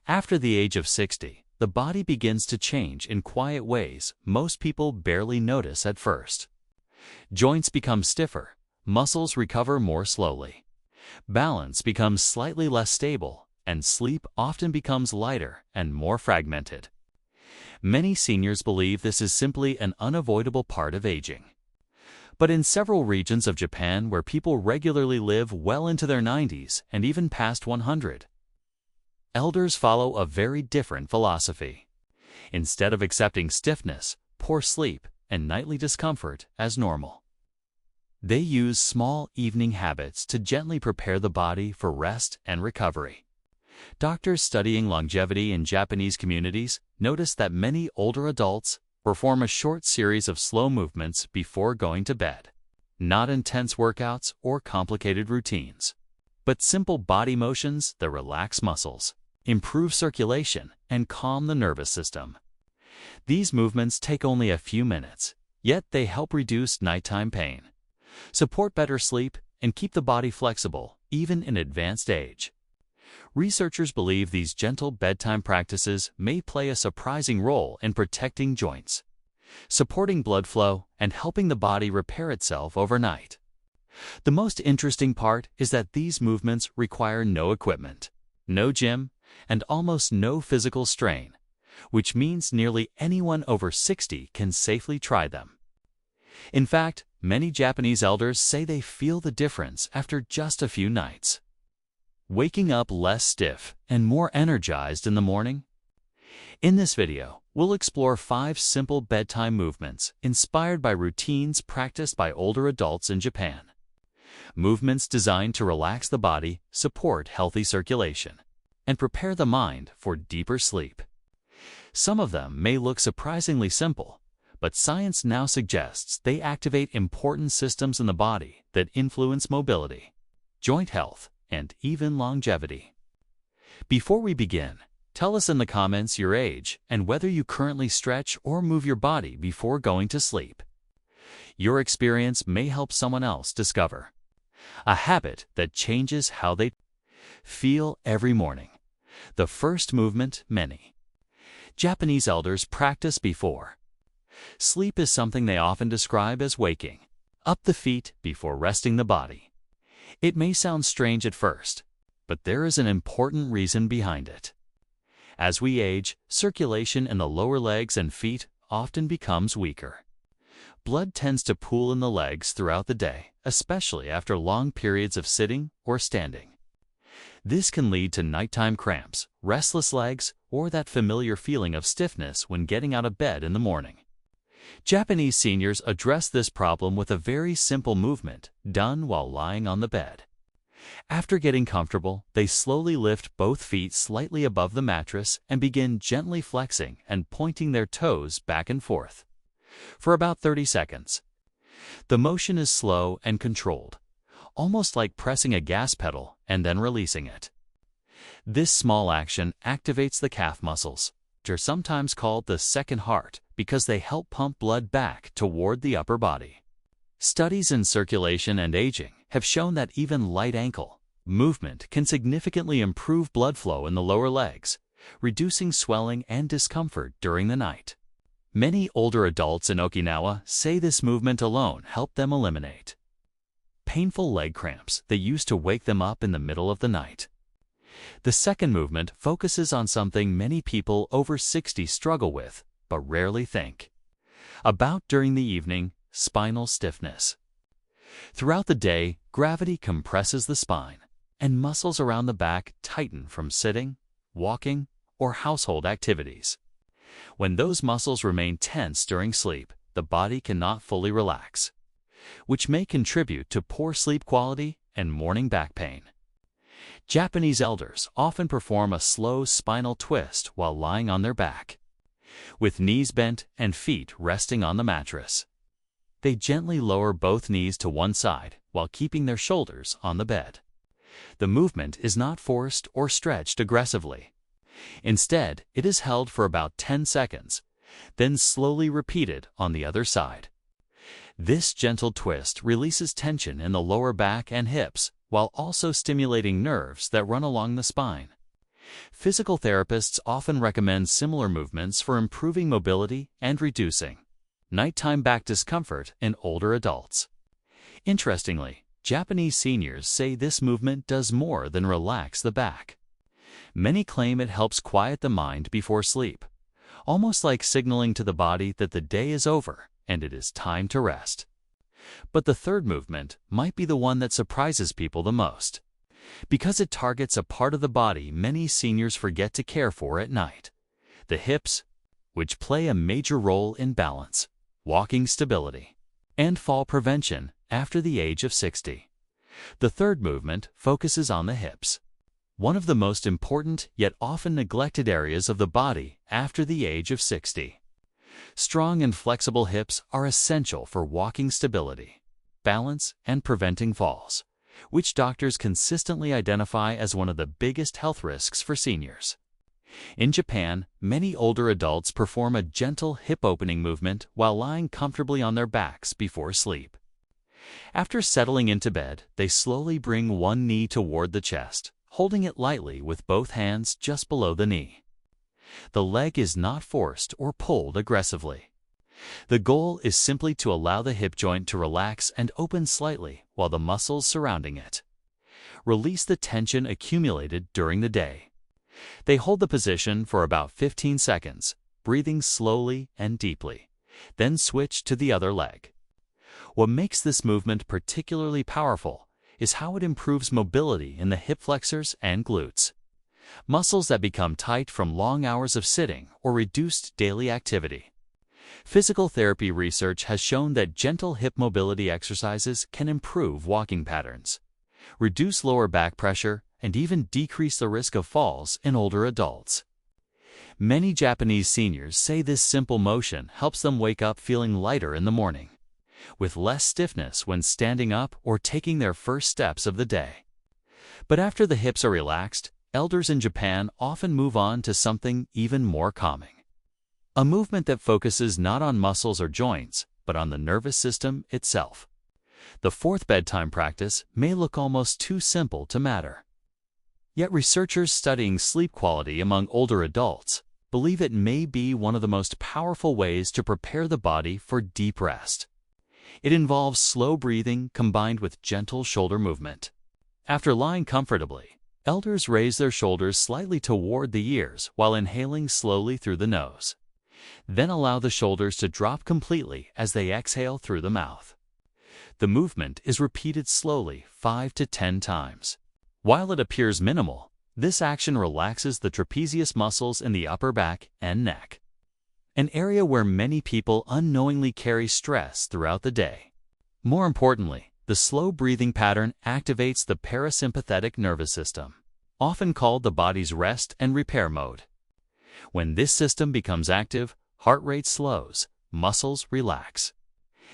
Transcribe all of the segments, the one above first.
After the age of 60, the body begins to change in quiet ways most people barely notice at first. Joints become stiffer, muscles recover more slowly. Balance becomes slightly less stable, and sleep often becomes lighter and more fragmented. Many seniors believe this is simply an unavoidable part of aging. But in several regions of Japan where people regularly live well into their 90s and even past 100, elders follow a very different philosophy. Instead of accepting stiffness, poor sleep, and nightly discomfort as normal, they use small evening habits to gently prepare the body for rest and recovery. Doctors studying longevity in Japanese communities notice that many older adults perform a short series of slow movements before going to bed. Not intense workouts or complicated routines, but simple body motions that relax muscles, improve circulation, and calm the nervous system. These movements take only a few minutes, yet they help reduce nighttime pain, support better sleep, and keep the body flexible even in advanced age. Researchers believe these gentle bedtime practices may play a surprising role in protecting joints, supporting blood flow, and helping the body repair itself overnight. The most interesting part is that these movements require no equipment, no gym, and almost no physical strain, which means nearly anyone over 60 can safely try them. In fact, many Japanese elders say they feel the difference after just a few nights, waking up less stiff and more energized in the morning. In this video, we'll explore 5 simple bedtime movements inspired by routines practiced by older adults in Japan. Movements designed to relax the body, support healthy circulation, and prepare the mind for deeper sleep. Some of them may look surprisingly simple, but science now suggests they activate important systems in the body that influence mobility, joint health, and even longevity. Before we begin, tell us in the comments your age and whether you currently stretch or move your body before going to sleep. Your experience may help someone else discover a habit that changes how they feel every morning. The first movement many Japanese elders practice before sleep is something they often describe as waking up the feet before resting the body. It may sound strange at first, but there is an important reason behind it. As we age, circulation in the lower legs and feet often becomes weaker. Blood tends to pool in the legs throughout the day, especially after long periods of sitting or standing. This can lead to nighttime cramps, restless legs, or that familiar feeling of stiffness when getting out of bed in the morning. Japanese seniors address this problem with a very simple movement done while lying on the bed. After getting comfortable, they slowly lift both feet slightly above the mattress and begin gently flexing and pointing their toes back and forth for about 30 seconds. The motion is slow and controlled, almost like pressing a gas pedal and then releasing it. This small action activates the calf muscles, which are sometimes called the second heart because they help pump blood back toward the upper body. Studies in circulation and aging have shown that even light ankle movement can significantly improve blood flow in the lower legs, reducing swelling and discomfort during the night. Many older adults in Okinawa say this movement alone helped them eliminate painful leg cramps that used to wake them up in the middle of the night. The second movement focuses on something many people over 60 struggle with, but rarely think about during the evening: spinal stiffness. Throughout the day, gravity compresses the spine, and muscles around the back tighten from sitting, walking, or household activities. When those muscles remain tense during sleep, the body cannot fully relax, which may contribute to poor sleep quality and morning back pain. Japanese elders often perform a slow spinal twist while lying on their back, with knees bent and feet resting on the mattress. They gently lower both knees to one side while keeping their shoulders on the bed. The movement is not forced or stretched aggressively. Instead, it is held for about 10 seconds, then slowly repeated on the other side. This gentle twist releases tension in the lower back and hips while also stimulating nerves that run along the spine. Physical therapists often recommend similar movements for improving mobility and reducing nighttime back discomfort in older adults. Interestingly, Japanese seniors say this movement does more than relax the back. Many claim it helps quiet the mind before sleep, almost like signaling to the body that the day is over and it is time to rest. But the third movement might be the one that surprises people the most, because it targets a part of the body many seniors forget to care for at night: the hips, which play a major role in balance, walking stability, and fall prevention after the age of 60. The third movement focuses on the hips, one of the most important yet often neglected areas of the body after the age of 60. Strong and flexible hips are essential for walking stability, balance, and preventing falls, which doctors consistently identify as one of the biggest health risks for seniors. In Japan, many older adults perform a gentle hip opening movement while lying comfortably on their backs before sleep. After settling into bed, they slowly bring one knee toward the chest, holding it lightly with both hands just below the knee. The leg is not forced or pulled aggressively. The goal is simply to allow the hip joint to relax and open slightly while the muscles surrounding it release the tension accumulated during the day. They hold the position for about 15 seconds, breathing slowly and deeply, then switch to the other leg. What makes this movement particularly powerful is how it improves mobility in the hip flexors and glutes, muscles that become tight from long hours of sitting or reduced daily activity. Physical therapy research has shown that gentle hip mobility exercises can improve walking patterns, reduce lower back pressure, and even decrease the risk of falls in older adults. Many Japanese seniors say this simple motion helps them wake up feeling lighter in the morning, with less stiffness when standing up or taking their first steps of the day. But after the hips are relaxed, elders in Japan often move on to something even more calming. A movement that focuses not on muscles or joints, but on the nervous system itself. The fourth bedtime practice may look almost too simple to matter. Yet researchers studying sleep quality among older adults believe it may be one of the most powerful ways to prepare the body for deep rest. It involves slow breathing combined with gentle shoulder movement. After lying comfortably, elders raise their shoulders slightly toward the ears while inhaling slowly through the nose. Then allow the shoulders to drop completely as they exhale through the mouth. The movement is repeated slowly 5 to 10 times. While it appears minimal, this action relaxes the trapezius muscles in the upper back and neck, an area where many people unknowingly carry stress throughout the day. More importantly, the slow breathing pattern activates the parasympathetic nervous system, often called the body's rest and repair mode. When this system becomes active, heart rate slows, muscles relax,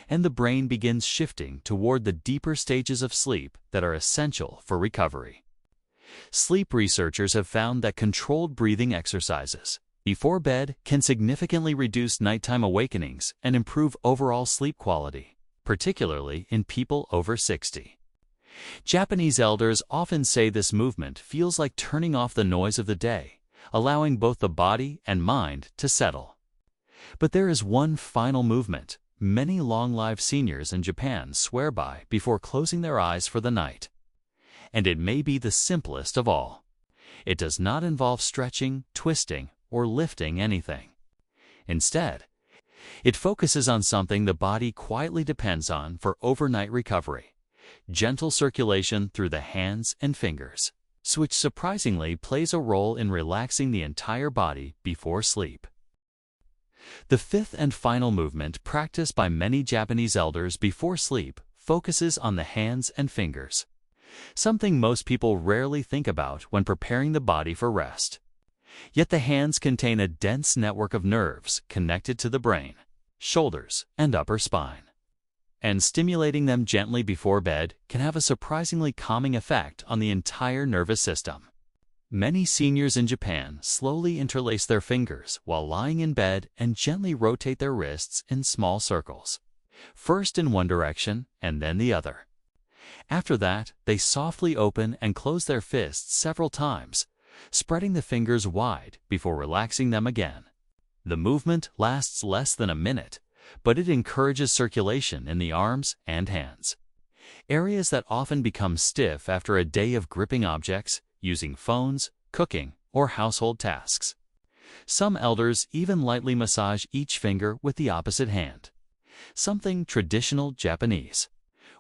and the brain begins shifting toward the deeper stages of sleep that are essential for recovery. Sleep researchers have found that controlled breathing exercises before bed can significantly reduce nighttime awakenings and improve overall sleep quality, particularly in people over 60. Japanese elders often say this movement feels like turning off the noise of the day, allowing both the body and mind to settle. But there is one final movement many long-lived seniors in Japan swear by before closing their eyes for the night. And it may be the simplest of all. It does not involve stretching, twisting, or lifting anything. Instead, it focuses on something the body quietly depends on for overnight recovery: gentle circulation through the hands and fingers, which surprisingly plays a role in relaxing the entire body before sleep. The fifth and final movement practiced by many Japanese elders before sleep focuses on the hands and fingers, something most people rarely think about when preparing the body for rest. Yet the hands contain a dense network of nerves connected to the brain, shoulders, and upper spine. And stimulating them gently before bed can have a surprisingly calming effect on the entire nervous system. Many seniors in Japan slowly interlace their fingers while lying in bed and gently rotate their wrists in small circles, first in one direction and then the other. After that, they softly open and close their fists several times, spreading the fingers wide before relaxing them again. The movement lasts less than a minute, but it encourages circulation in the arms and hands, areas that often become stiff after a day of gripping objects, using phones, cooking, or household tasks. Some elders even lightly massage each finger with the opposite hand, something traditional Japanese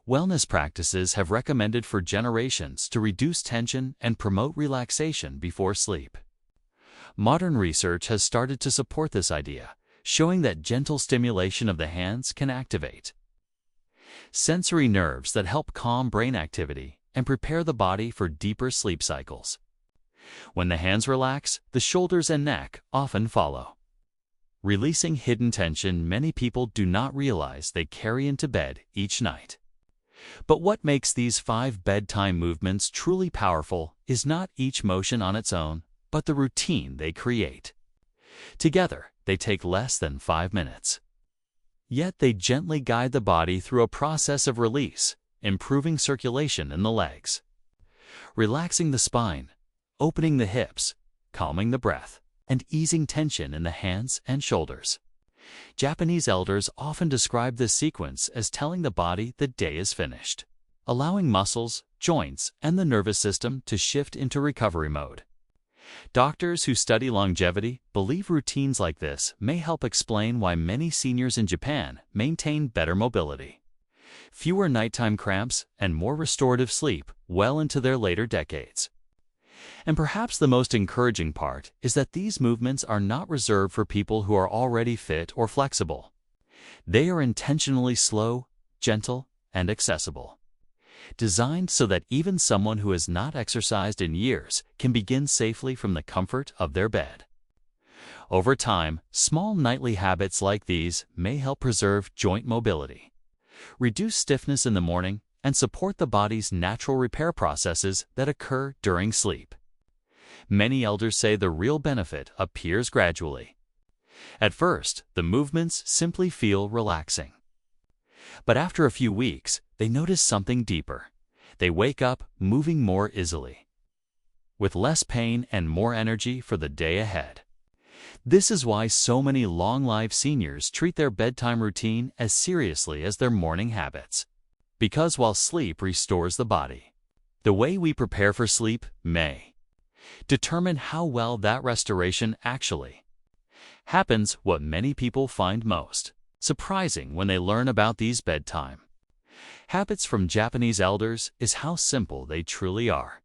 wellness practices have recommended for generations to reduce tension and promote relaxation before sleep. Modern research has started to support this idea, showing that gentle stimulation of the hands can activate sensory nerves that help calm brain activity and prepare the body for deeper sleep cycles. When the hands relax, the shoulders and neck often follow, releasing hidden tension many people do not realize they carry into bed each night. But what makes these 5 bedtime movements truly powerful is not each motion on its own, but the routine they create. Together, they take less than 5 minutes. Yet they gently guide the body through a process of release, improving circulation in the legs, relaxing the spine, opening the hips, calming the breath, and easing tension in the hands and shoulders. Japanese elders often describe this sequence as telling the body the day is finished, allowing muscles, joints, and the nervous system to shift into recovery mode. Doctors who study longevity believe routines like this may help explain why many seniors in Japan maintain better mobility, fewer nighttime cramps, and more restorative sleep well into their later decades. And perhaps the most encouraging part is that these movements are not reserved for people who are already fit or flexible. They are intentionally slow, gentle, and accessible, designed so that even someone who has not exercised in years can begin safely from the comfort of their bed. Over time, small nightly habits like these may help preserve joint mobility, reduce stiffness in the morning, and support the body's natural repair processes that occur during sleep. Many elders say the real benefit appears gradually. At first, the movements simply feel relaxing. But after a few weeks, they notice something deeper. They wake up moving more easily, with less pain and more energy for the day ahead. This is why so many long-lived seniors treat their bedtime routine as seriously as their morning habits. Because while sleep restores the body, the way we prepare for sleep may determine how well that restoration actually happens. What many people find most surprising when they learn about these bedtime habits from Japanese elders is how simple they truly are.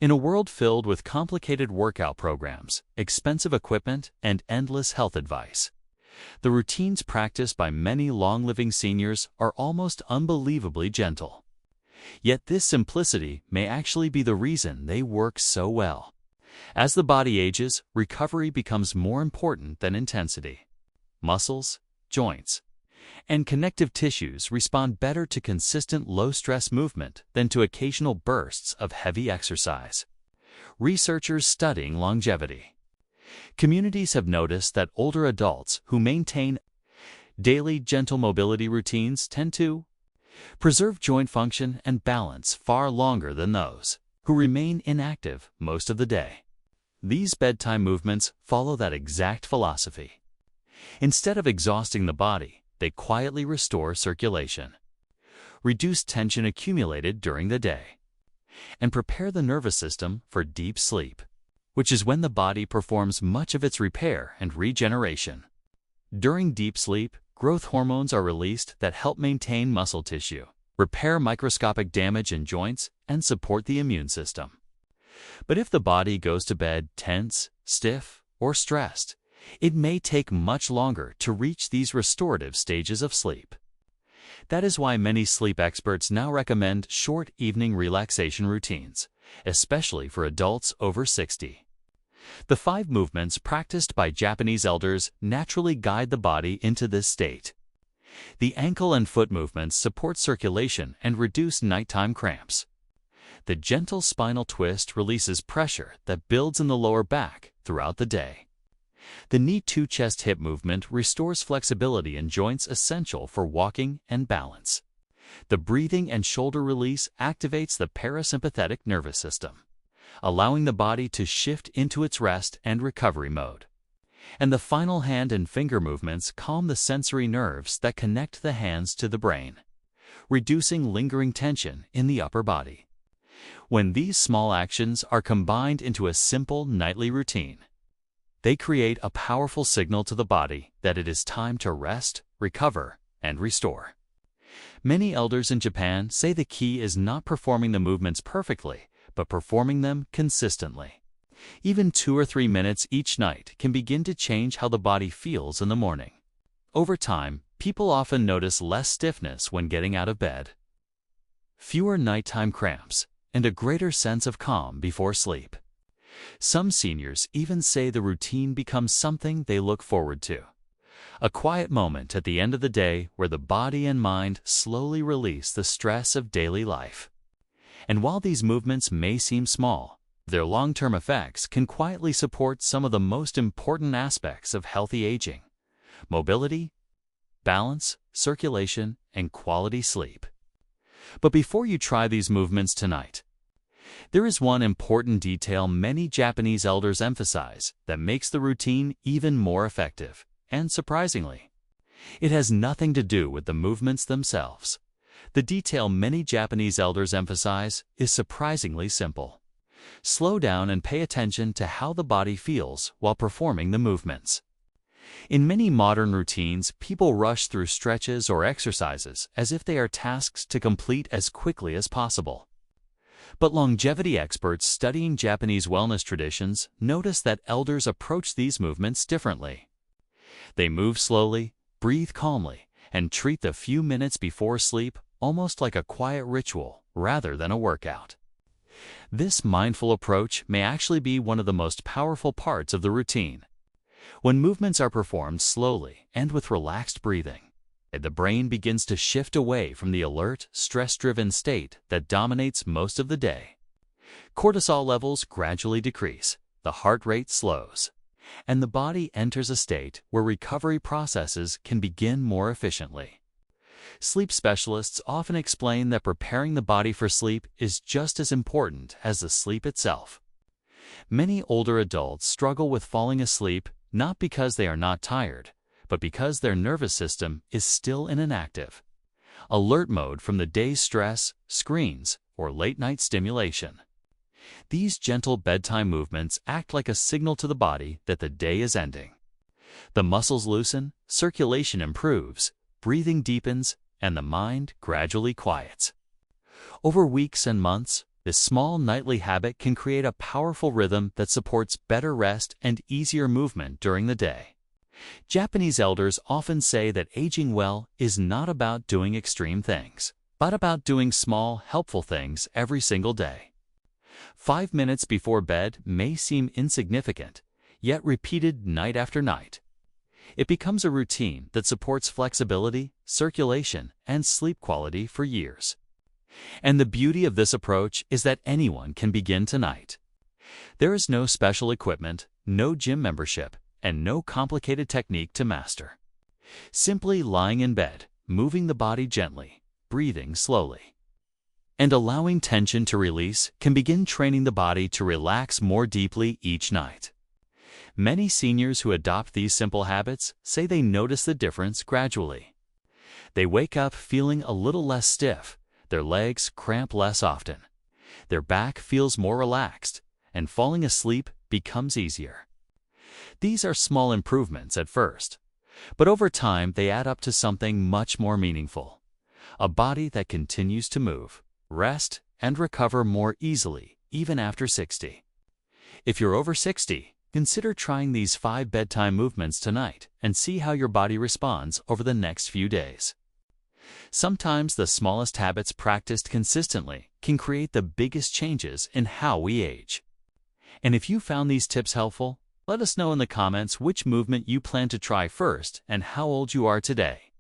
In a world filled with complicated workout programs, expensive equipment, and endless health advice, the routines practiced by many long-living seniors are almost unbelievably gentle. Yet this simplicity may actually be the reason they work so well. As the body ages, recovery becomes more important than intensity. Muscles, joints, and connective tissues respond better to consistent low-stress movement than to occasional bursts of heavy exercise. Researchers studying longevity communities have noticed that older adults who maintain daily gentle mobility routines tend to preserve joint function and balance far longer than those who remain inactive most of the day. These bedtime movements follow that exact philosophy. Instead of exhausting the body, they quietly restore circulation, reduce tension accumulated during the day, and prepare the nervous system for deep sleep, which is when the body performs much of its repair and regeneration. During deep sleep, growth hormones are released that help maintain muscle tissue, repair microscopic damage in joints, and support the immune system. But if the body goes to bed tense, stiff, or stressed, it may take much longer to reach these restorative stages of sleep. That is why many sleep experts now recommend short evening relaxation routines, especially for adults over 60. The 5 movements practiced by Japanese elders naturally guide the body into this state. The ankle and foot movements support circulation and reduce nighttime cramps. The gentle spinal twist releases pressure that builds in the lower back throughout the day. The knee to chest hip movement restores flexibility in joints essential for walking and balance. The breathing and shoulder release activates the parasympathetic nervous system, allowing the body to shift into its rest and recovery mode. And the final hand and finger movements calm the sensory nerves that connect the hands to the brain, reducing lingering tension in the upper body. When these small actions are combined into a simple nightly routine, they create a powerful signal to the body that it is time to rest, recover, and restore. Many elders in Japan say the key is not performing the movements perfectly, but performing them consistently. Even 2 or 3 minutes each night can begin to change how the body feels in the morning. Over time, people often notice less stiffness when getting out of bed, fewer nighttime cramps, and a greater sense of calm before sleep. Some seniors even say the routine becomes something they look forward to. A quiet moment at the end of the day where the body and mind slowly release the stress of daily life. And while these movements may seem small, their long-term effects can quietly support some of the most important aspects of healthy aging: mobility, balance, circulation, and quality sleep. But before you try these movements tonight, there is one important detail many Japanese elders emphasize that makes the routine even more effective. And surprisingly, it has nothing to do with the movements themselves. The detail many Japanese elders emphasize is surprisingly simple. Slow down and pay attention to how the body feels while performing the movements. In many modern routines, people rush through stretches or exercises as if they are tasks to complete as quickly as possible. But longevity experts studying Japanese wellness traditions notice that elders approach these movements differently. They move slowly, breathe calmly, and treat the few minutes before sleep almost like a quiet ritual rather than a workout. This mindful approach may actually be one of the most powerful parts of the routine. When movements are performed slowly and with relaxed breathing, the brain begins to shift away from the alert, stress-driven state that dominates most of the day. Cortisol levels gradually decrease, the heart rate slows, and the body enters a state where recovery processes can begin more efficiently. Sleep specialists often explain that preparing the body for sleep is just as important as the sleep itself. Many older adults struggle with falling asleep not because they are not tired, but because their nervous system is still in an active, alert mode from the day's stress, screens, or late-night stimulation. These gentle bedtime movements act like a signal to the body that the day is ending. The muscles loosen, circulation improves, breathing deepens, and the mind gradually quiets. Over weeks and months, this small nightly habit can create a powerful rhythm that supports better rest and easier movement during the day. Japanese elders often say that aging well is not about doing extreme things, but about doing small, helpful things every single day. 5 minutes before bed may seem insignificant, yet repeated night after night, it becomes a routine that supports flexibility, circulation, and sleep quality for years. And the beauty of this approach is that anyone can begin tonight. There is no special equipment, no gym membership, and no complicated technique to master. Simply lying in bed, moving the body gently, breathing slowly, and allowing tension to release can begin training the body to relax more deeply each night. Many seniors who adopt these simple habits say they notice the difference gradually. They wake up feeling a little less stiff, their legs cramp less often, their back feels more relaxed, and falling asleep becomes easier. These are small improvements at first, but over time they add up to something much more meaningful: a body that continues to move, rest, and recover more easily even after 60. If you're over 60, consider trying these 5 bedtime movements tonight and see how your body responds over the next few days. Sometimes the smallest habits practiced consistently can create the biggest changes in how we age. And if you found these tips helpful, let us know in the comments which movement you plan to try first and how old you are today.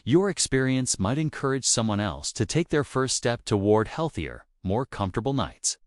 Your experience might encourage someone else to take their first step toward healthier, more comfortable nights.